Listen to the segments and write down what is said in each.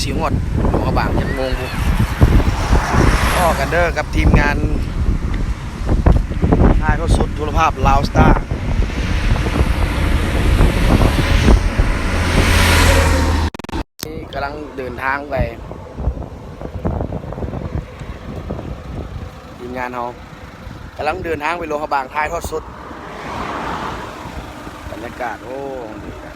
สีหดหลวงพระบางยังงงกูพ่อกันเด้อกับทีมงานถ่ายทอดสดโทรภาพลาวสตาร์กำลังเดินทางไปทีมงานเรากำลังเดินทางไปหลวงพระบางถ่ายทอดสดบรรยากาศโอ้ดีนะ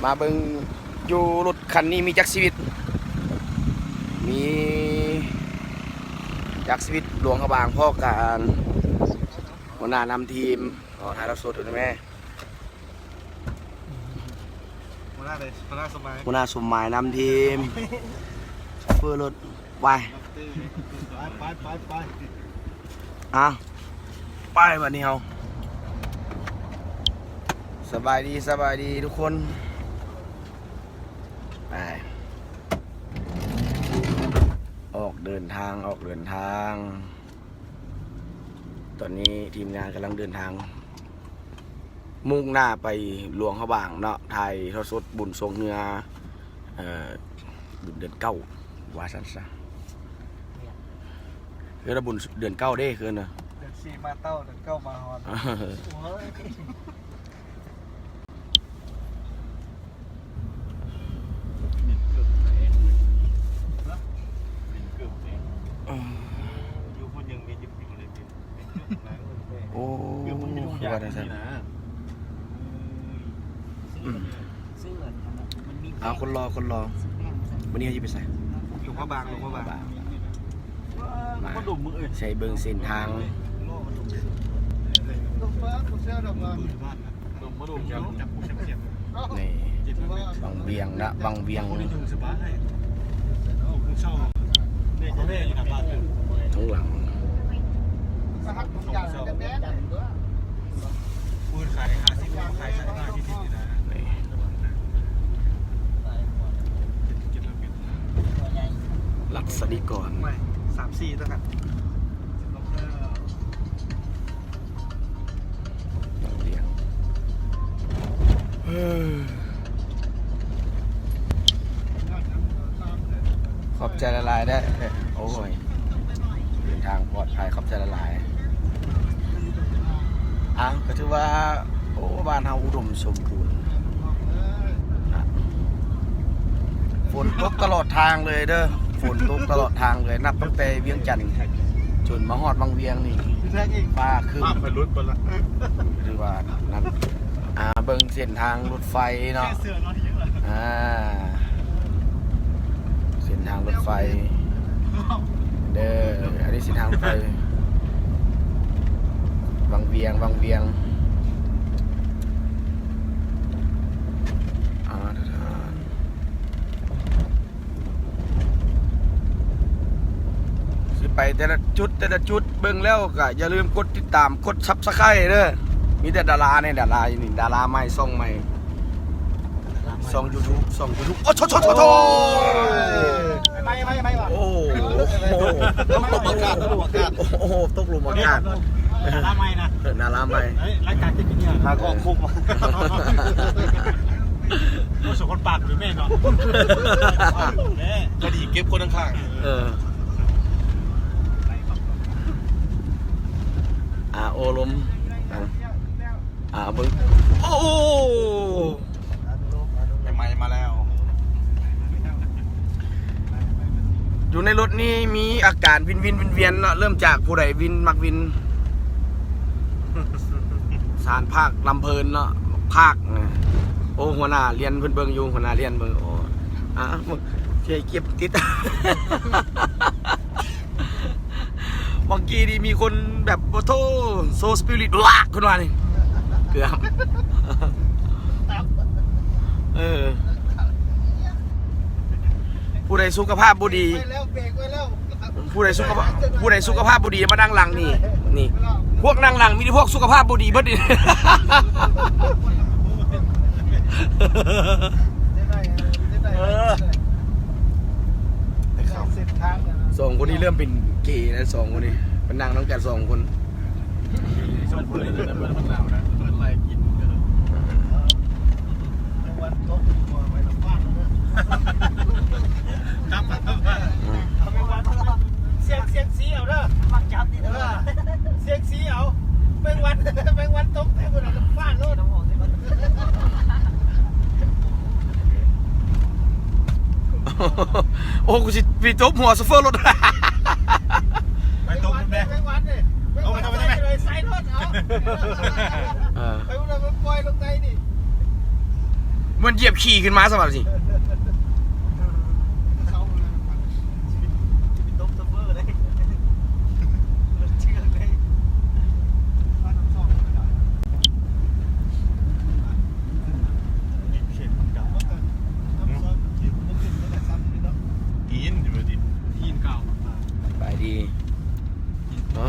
มาเบิ่งอยู่รถคันนี้มีจักรชีวิตมีจักรชีวิตหลวงพระบางพ่อการหัวหน้านำทีมถ่ายทอดสดอยู่นะแม่หัวหน้าเลยหัวหน้าสมัยหัวหน้าสมหมายนำทีมเพื่อรถไปไปวันนี้เราสบายดีทุกคนไปออกเดินทางตอนนี้ทีมงานกำลังเดินทางมุ่งหน้าไปหลวงพระบางเนาะไทยทอดสดบุญทรงเนื้อบุญเดือนเก้าว่าสั้นซะคือบุญเดือนเก้าได้คือเนอะเดือน4มาเต้าเดือน9มาฮอนอยู่คนยังมีจิบอยู่เลยโอ้คือว่าได้สั้นเอาคนรอวันนี้เขาจะไปใส่หลวงพระบางมาใช้เบิ้งเส้นทางนี่บางเวียงนะบางเวียงทั้งหลังปืนขาย50ขาย5ที่นี่นะหลักสติก่อนไม่3-4แล้วกันขอบใจละลายได้โอ้ยเดินทางปลอดภัยขอบใจละลายก็ถือว่าโอ้บ้านเฮาอุดมสมบูรณ์ฝนตกตลอดทางเลยเด้อฝนตกตลอดทางเลยนับตั้งแต่เวียงจันทร์จนมาฮอดบางเวียงนี่ฟ้าขึ้นเป็นรถบนละหรือว่านั่นเบิ่งเส้นทางรถไฟเนาะเส้นทางรถไฟเด้ออันนี้เส้นทางรถไฟบางเวียงไปแต่ละจุดเบิ่งแล้วก็อย่าลืมกดติดตามกดซับสไครต์เด้อมีแต่ดาราเนี่ยดาราใหม่ส่องใหม่ส่อง YouTube โอ้โถไม่โอ้ตกหลุมอากาศโอ้ตกหลุมอากาศดาราใหม่นะดาราใหม่รายการที่นี่มากองคุมก็สองคนปากหรือแม่เนาะก็ดีเก็บคนข้างโอลมบึ้งโอ้ไม่มาแล้วอยู่ในรถนี้มีอาการวินเนาะเริ่มจากผู้ใดวินมักวินสารภาคลำเพลินเนาะภาคโอ้หัวหน้าเรียนเพิ่นเบิ่งอยู่หัวหน้าเรียนเบิ่งโอ้เที่ยเก็บติดบางทีนี่มีคนแบบโอ้โธโซสปิริตลากขึ้นมานี่เกือบผู้ใดสุขภาพบุดีผู้ใดสุขภาพบุดีมานั่งหลังนี่พวกนั่งหลังมีพวกสุขภาพบุดีเบิดดิสองคนนี้เริ่มเป็นเกย์แล้วสองคนนี้เป็นนางน้องแก่สองคน สองคนเลยนะเปิดมันหนาวนะเปิดอะไรกิน โอ้กูสิปีจบหัวโซเฟอร์รถ ไปตรงนั้นแม่เอาไปทำไมเลยใส่รถเอาไปวันนั้นมันปล่อยลงในนี่ มันเหยียบขี่ขึ้นมาสวัสดี เขาตบซัฟเฟอร์เลยเชื่อเลยบ้านน้ำซ่อมไม่ได้เข็มกับน้ำซ่อมกินมันกินตั้งแต่ซ้ำนี่เนาะกินอยู่ดิกินเก่า ไปดีอ๋อ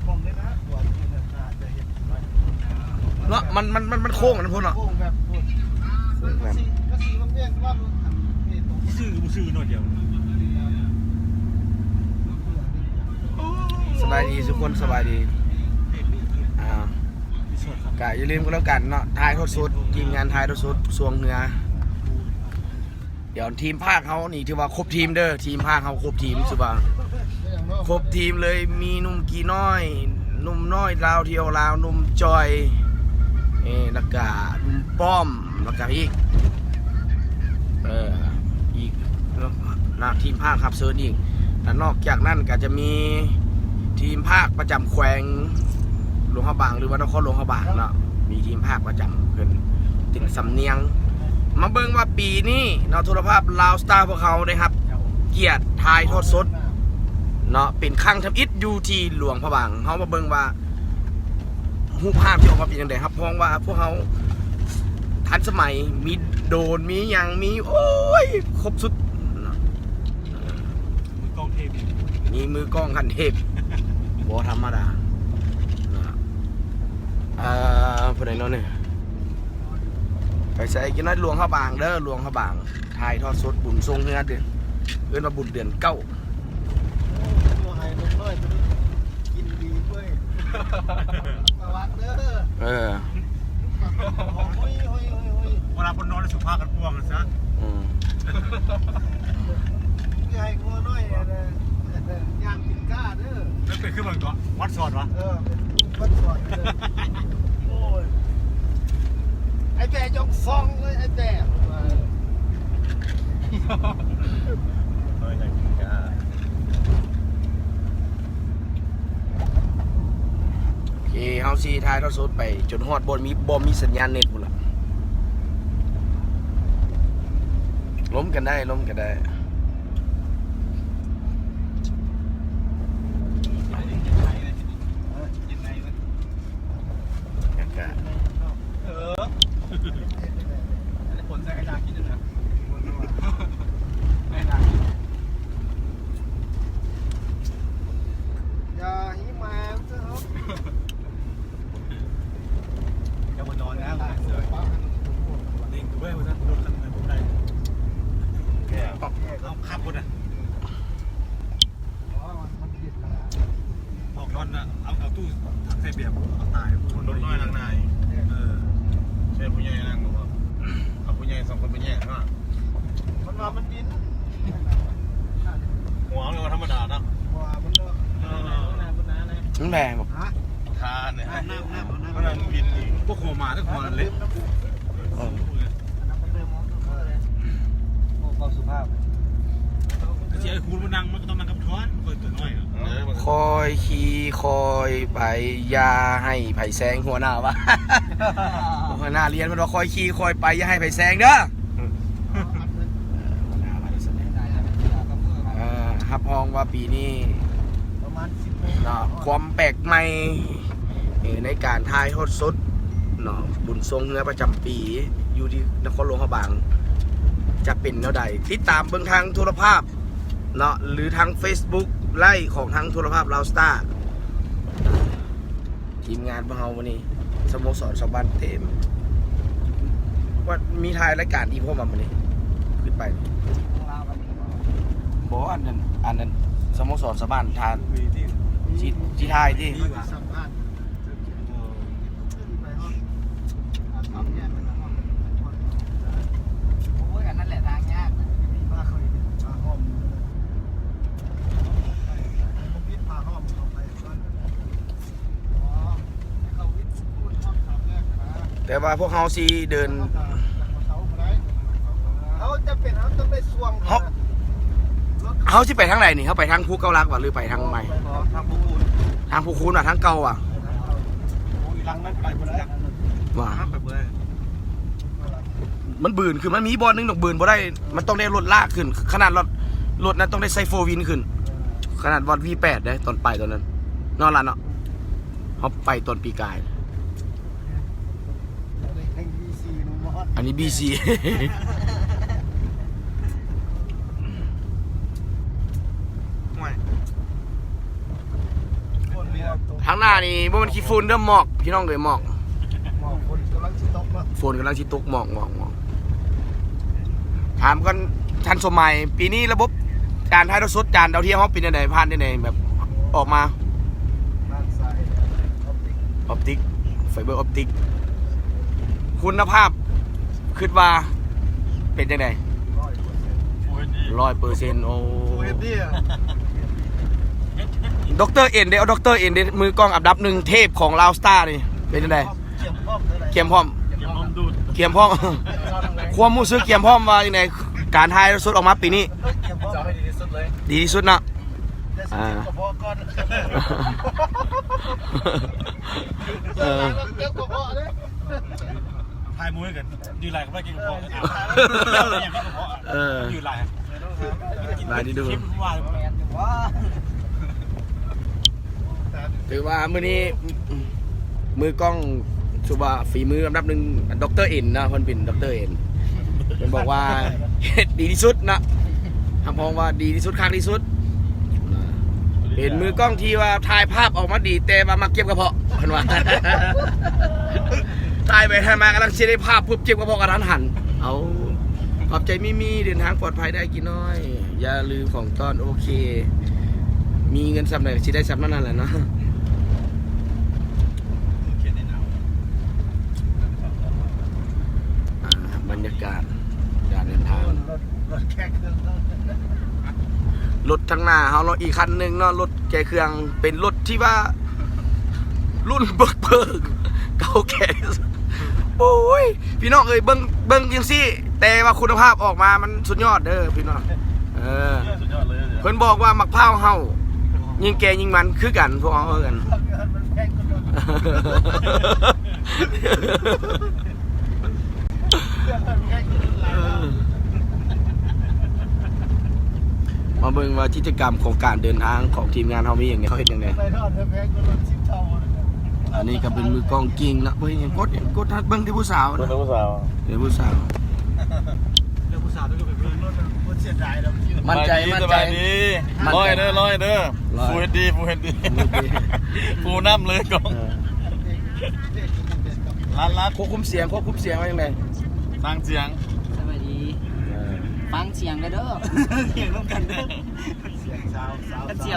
ผมเลยนะหัวกินน่าจะเห็นไหม เนาะมันโค้งนะพุ่นเนาะ โค้งแบบโค้งก็สีมันเรียกว่าซื่อหน่อยเดียว สบายดีทุกคนสบายดีกะอย่าลืมกันแล้วกันเนาะทายทดสดทีมงานทายทดสดสวงเหนือเดี๋ยวทีมภาคเขานี่ถือว่าครบทีมเด้อทีมภาคเขาครบทีมสุบาครบทีมเลยมีหนุ่มกีน้อยหนุ่มน้อยลาวเที่ยวลาวหนุ่มจอยแล้วก็หนุ่มป้อมแล้วก็อีกอีกนะทีมภาคครับเซิร์นอีกแล้วนอกจากนั้นก็จะมีทีมภาคประจำแขวงหลวงพระบางหรือว่านครหลวงพระบางเนาะมีทีมภาคประจำเพิ่นถึงสำเนียงมาเบิ่งว่าปีนี้เนาะโทรภาพลาวสตาร์พวกเขาได้ครับเกียรติทายทอดสดเนาะเป็นครั้งทำอิฐอยู่ที่หลวงพระบางเขามาเบิ่งว่ารูปภาพที่ออกมาเป็นยังไงครับเพราะว่าพวกเขาทันสมัยมีโดรนมีอย่างมีโอ้ยครบสุดมือกองเทพ มีมือกล้องคันเทพบ่ธรรมดาผู้ใดเนาะเนี่ยไปใส่กินน้อยหลวงพระบางเด้อหลวงพระบางถ่ายทอดสดบุญทรงเฮือเดือนเอื้อนมาบุญเดือนเก้า ตัวไฮลงเลยตัวนี้กินดีด้วยระวังเด้อเวลาคนนอนสุภาพกันพ่วงกันซะใหญ่งัวน้อยย่างกินก้าเด้อแล้วเป็นขึ้นมาก่อนวัดสอดวะวัดสอดโอ้ยไอ้แต่จงฟองเลยไอ้แต่โอเคเฮาซีถ่ายทอดสดไปจนฮอดบ่มีสัญญาณเน็ตหมดละล้มกันได้คนใส่กระดาษกินนะอย่าหิมาเถอะจะบนนอนนะเด็กด้วยว่าจะโดนขันไปผมได้เอาขับคนอ่ะออกนอนนะเอาตู้ถังใส่เบียร์เอาตายคนรถน้อยทางในใช่ผู้ใหญ่นั่งหรือเปล่าเอาผู้ใหญ่สองคนไปแย่ข้างล่างมันมามันบินหัวมันธรรมดานะหัวมันก็มันแพงบอก ทานเนี่ยมันนั่งบินพวกหัวหมาทั้งหัวเล็กความสุภาพเจ้าคุณมันนั่งมันก็ต้องนั่งกับช้อนเปิดตัวน้อยคอยขี่คอยไปยาให้ไผ่แซงหัวหน้าวะ หัวหน้าเรียนมันว่าคอยขี่คอยไปอย่าให้ไผ่แซงเด้อฮับพองว่าปีนี้เนาะความแปลกใหม่ในการทายทอดสดเนาะบุญทรงเฮือประจำปีอยู่ที่นครหลวงพระบางจะเป็นแนวใดติดตามเบื้องทางโทรภาพเนาะหรือทาง Facebook ไล่ของทางโทรภาพลาวสตาร์ทีมงานพวกเราวันนี้สโมสรชาวบ้านเต็มว่ามีทายรายการอีพวกมันวันนี้ขึ้นไปบอกอันนั้นสโมสรชาวบ้านทานที่ทายที่แต่ว่าพวกเขาซีเดิน เขา จะเป็นเขาต้องได้ช่วง เขาสิไปทางไหนนี่เขาไปทางภูเก้าลักว่ะหรือไปทางใหม่ ทางภูคูน ทางภูคูนว่ะทางเก่าว่ะ หลังนั้นไปบ่ได้ ว่า ไปบ่ได้ มันบืนคือมันมีบอลนึงดอกบืนบ่ได้มันต้องได้รถลากขึ้น ขนาดรถนั้นต้องได้ไซโฟวินขึ้น ขนาดวอด V8 ได้ตอนไปตอนนั้นนอนละเนาะเขาไปตอนปีกาย อันนี้ BC ทางหน้านี่บ่มันขี้ฝุ่นเด้อหมอกพี่น้องเลยหมอกฝนกำลังสิตกหมอกถามกันทันสมัยปีนี้ระบบการถ่ายทอดสดจานดาวเทียมเขาเป็นยังไงผ่านยังไงแบบออกมาออปติกไฟเบอร์ออปติกคุณภาพคิดว่าเป็นยังไง100%โอ้ด็อกเตอร์เอ็นเด้อด็อกเตอร์เอ็นเด้มือกล้องอันดับหนึ่งเทพของลาวสตาร์นี่เป็นยังไงเกียมพร้อมความรู้สึกเกียมพร้อมว่ายังไงการถ่ายทอดสดออกมาปีนี้ดีที่สุดเนาะถ่ายมุ้ยกันยืนไหลก็ไม่กินกระเพาะยืนไหลลายที่ดู คลิปว่า ถือว่ามื้อนี้มือกล้องสุบะฝีมืออันดับหนึ่งด็อกเตอร์เอ็นนะคนเป็นด็อกเตอร์เอ็นเป็นบอกว่าดีที่สุดนะทำพองว่าดีที่สุดครั้งที่สุดเป็นมือกล้องที่ว่าถ่ายภาพออกมาดีแต่ว่ามาเก็บกระเพาะเห็นว่าถ่ายไปถ่ายมากำลังเชียร์ได้ภาพปุ๊บเก็บกระเพาะกระทันหันเอาขอบใจมีเดินทางปลอดภัยได้กินน้อยอย่าลืมของตอนโอเคมีเงินสำเร็จชิได้สำนั่นแหละเนาะบรรยากาศการเดินทางรถทางหน้าเขาเราอีกคันหนึ่งเนาะรถแกเครื่องเป็นรถที่ว่ารุ่นเบิกเก่าแก่โอ้ยพี่น้องเอ้ยเบิ้งยังซี่แต่ว่าคุณภาพออกมามันสุดยอดเด้อพี่น้องเพิ่นบอกว่ามักพร้าวเฮายิงแกยิงมันคือกันพวกเขากันมาเบิ่งว่ากิจกรรมของการเดินทางของทีมงานเขามีอย่างไงเขาเห็นยังไงอันนี้ก็เป็นมือกล้องกิ่งนะเบิ่งกดทัดเบิ่งที่ผู้สาวนะผู้สาวผู้สาวมั่นใจลอยเด้อฟูเฮดดีฟูน้ำเลยกล้องร้านควบคุมเสียงว่าอย่างไรฟังเสียงสวัสดีฟังเสียงกันเด้อเสียงต้องกันเด้อ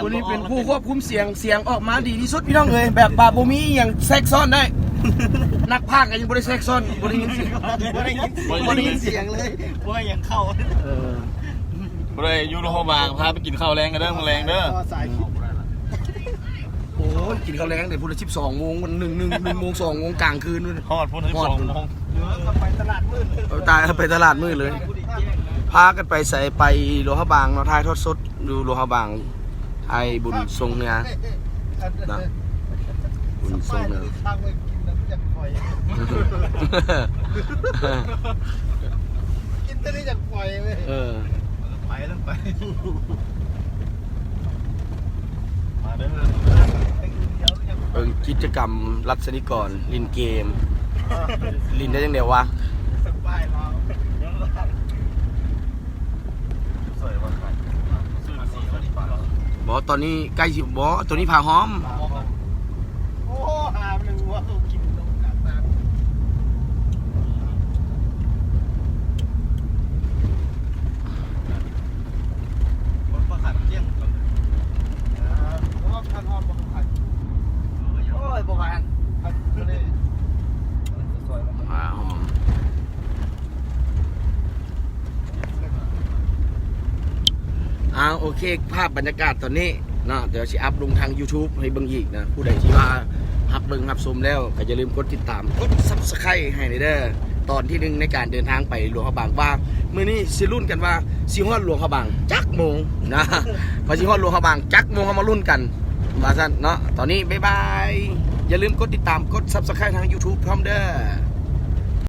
คนนี้เป็นผู้ควบคุมเสียงออกมาดีที่สุดพี่น้องเลยแบบบาโบมีอย่างแซกซ้อนได้นักพากย์กันยังบริแซกซ้อนบริยินเสียงเลยว่ายังเข้าบริยูโรบางพาไปกินข้าวแรงกันเด้อมาแรงเด้อโอ้ยกินข้าวแรงเดี๋ยวพูดละ12 โมงวัน1 โมง 2 โมงกลางคืนนู่นฮอดพูด12 โมงไปตลาดมืดไปตลาดมืดเลยพากันไปใส่ไปโลหะบางเนาะถ่ายทอดสดดูโลหะบางไทยบุญทรงเนื้อนะบุญทรงเนื้อกินแต่ได้จากปล่อยเลยไปแล้วไปมาเด้อกิจกรรมรัศนิกรลินเกมลินได้ยังเดียววะบอกตอนนี้ใกล้สิบบอกตัวนี้ผ่าหอมโอ้หาหนึ่งว่าเขากินตรงกลางน้ำคนประคันเที่ยงเพราะว่าคันหอมประคันโอ้ยประคันผ่าหอมโอเคภาพบรรยากาศตอนนี้เนาะเดี๋ยวสิอัพลงทาง YouTube ให้เบิ่งอีกนะผู้ใดที่ว่าฮับเบิ่งฮับชมแล้วก็อย่าลืมกดติดตามกด Subscribe ให้เด้อ ตอนที่หนึ่งในการเดินทางไปหลวงพระบางว่ามื้อนี้สิรุ่นกันว่าสิฮอดหลวงพระบางจักโมงนะพอสิฮอดหลวงพระบางจักโมงเฮามารุ่นกันว่าซั่นเนาะตอนนี้บ๊ายบายอย่าลืมกดติดตามกด Subscribe ทาง YouTube พร้อมเด้อ